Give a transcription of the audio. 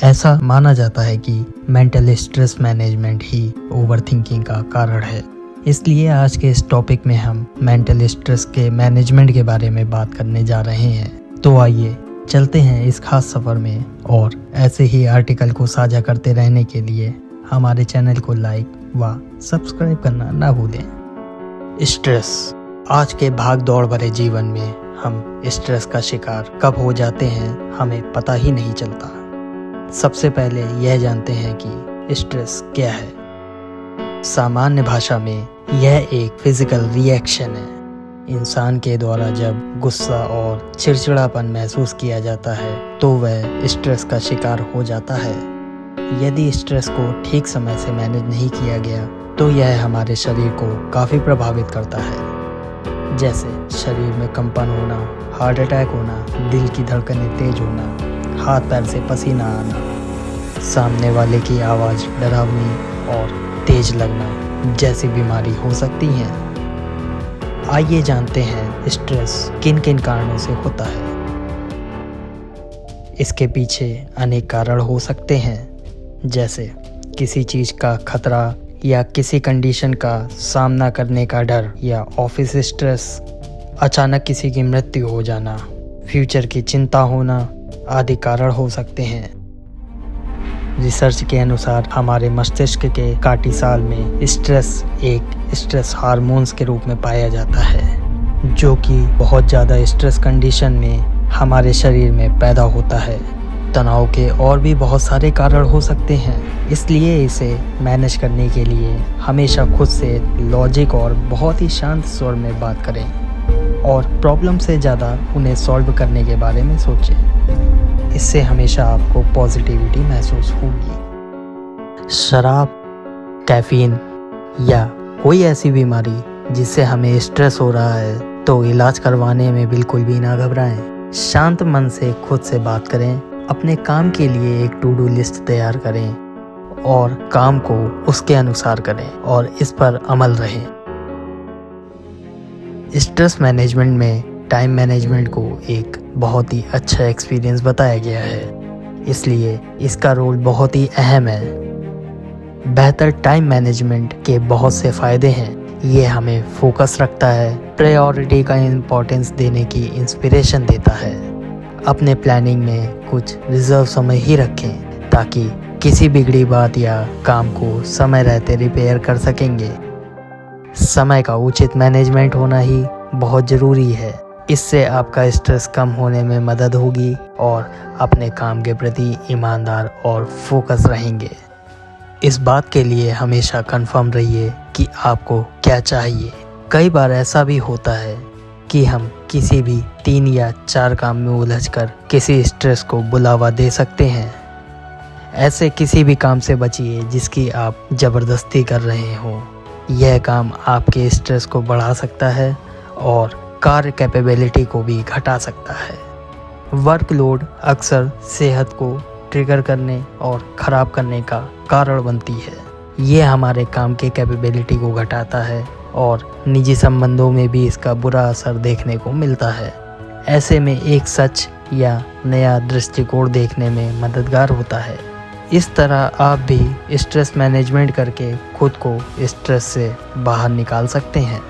ऐसा माना जाता है कि मेंटल स्ट्रेस मैनेजमेंट ही ओवरथिंकिंग का कारण है। इसलिए आज के इस टॉपिक में हम मेंटल स्ट्रेस के मैनेजमेंट के बारे में बात करने जा रहे हैं। तो आइए चलते हैं इस खास सफ़र में, और ऐसे ही आर्टिकल को साझा करते रहने के लिए हमारे चैनल को लाइक व सब्सक्राइब करना ना भूलें। स्ट्रेस। आज के भाग दौड़ भरे जीवन में हम स्ट्रेस का शिकार कब हो जाते हैं हमें पता ही नहीं चलता। सबसे पहले यह जानते हैं कि स्ट्रेस क्या है। सामान्य भाषा में यह एक फिजिकल रिएक्शन है। इंसान के द्वारा जब गुस्सा और चिड़चिड़ापन महसूस किया जाता है तो वह स्ट्रेस का शिकार हो जाता है। यदि स्ट्रेस को ठीक समय से मैनेज नहीं किया गया तो यह हमारे शरीर को काफ़ी प्रभावित करता है, जैसे शरीर में कंपन होना, हार्ट अटैक होना, दिल की धड़कनें तेज होना, हाथ पैर से पसीना आना, सामने वाले की आवाज़ डरावनी और तेज लगना जैसी बीमारी हो सकती हैं। आइए जानते हैं स्ट्रेस किन किन कारणों से होता है। इसके पीछे अनेक कारण हो सकते हैं, जैसे किसी चीज़ का खतरा या किसी कंडीशन का सामना करने का डर या ऑफिस स्ट्रेस, अचानक किसी की मृत्यु हो जाना, फ्यूचर की चिंता होना आदि कारण हो सकते हैं। रिसर्च के अनुसार हमारे मस्तिष्क के कार्टिसोल में स्ट्रेस एक स्ट्रेस हार्मोन्स के रूप में पाया जाता है, जो कि बहुत ज़्यादा स्ट्रेस कंडीशन में हमारे शरीर में पैदा होता है। तनाव के और भी बहुत सारे कारण हो सकते हैं, इसलिए इसे मैनेज करने के लिए हमेशा खुद से लॉजिक और बहुत ही शांत स्वर में बात करें और प्रॉब्लम से ज़्यादा उन्हें सॉल्व करने के बारे में सोचें। इससे हमेशा आपको पॉजिटिविटी महसूस होगी। शराब, कैफीन या कोई ऐसी बीमारी जिससे हमें स्ट्रेस हो रहा है तो इलाज करवाने में बिल्कुल भी ना घबराएं। शांत मन से खुद से बात करें, अपने काम के लिए एक टू डू लिस्ट तैयार करें और काम को उसके अनुसार करें और इस पर अमल रहें। स्ट्रेस मैनेजमेंट में टाइम मैनेजमेंट को एक बहुत ही अच्छा एक्सपीरियंस बताया गया है, इसलिए इसका रोल बहुत ही अहम है। बेहतर टाइम मैनेजमेंट के बहुत से फ़ायदे हैं। ये हमें फोकस रखता है, प्रायोरिटी का इम्पोर्टेंस देने की इंस्पिरेशन देता है। अपने प्लानिंग में कुछ रिजर्व समय ही रखें ताकि किसी बिगड़ी बात या काम को समय रहते रिपेयर कर सकेंगे। समय का उचित मैनेजमेंट होना ही बहुत ज़रूरी है। इससे आपका स्ट्रेस कम होने में मदद होगी और अपने काम के प्रति ईमानदार और फोकस रहेंगे। इस बात के लिए हमेशा कंफर्म रहिए कि आपको क्या चाहिए। कई बार ऐसा भी होता है कि हम किसी भी 3 या 4 काम में उलझकर किसी स्ट्रेस को बुलावा दे सकते हैं। ऐसे किसी भी काम से बचिए जिसकी आप ज़बरदस्ती कर रहे हो। यह काम आपके स्ट्रेस को बढ़ा सकता है और कार्य कैपेबिलिटी को भी घटा सकता है। वर्कलोड अक्सर सेहत को ट्रिगर करने और ख़राब करने का कारण बनती है। ये हमारे काम के कैपेबिलिटी को घटाता है और निजी संबंधों में भी इसका बुरा असर देखने को मिलता है। ऐसे में एक सच या नया दृष्टिकोण देखने में मददगार होता है। इस तरह आप भी स्ट्रेस मैनेजमेंट करके खुद को स्ट्रेस से बाहर निकाल सकते हैं।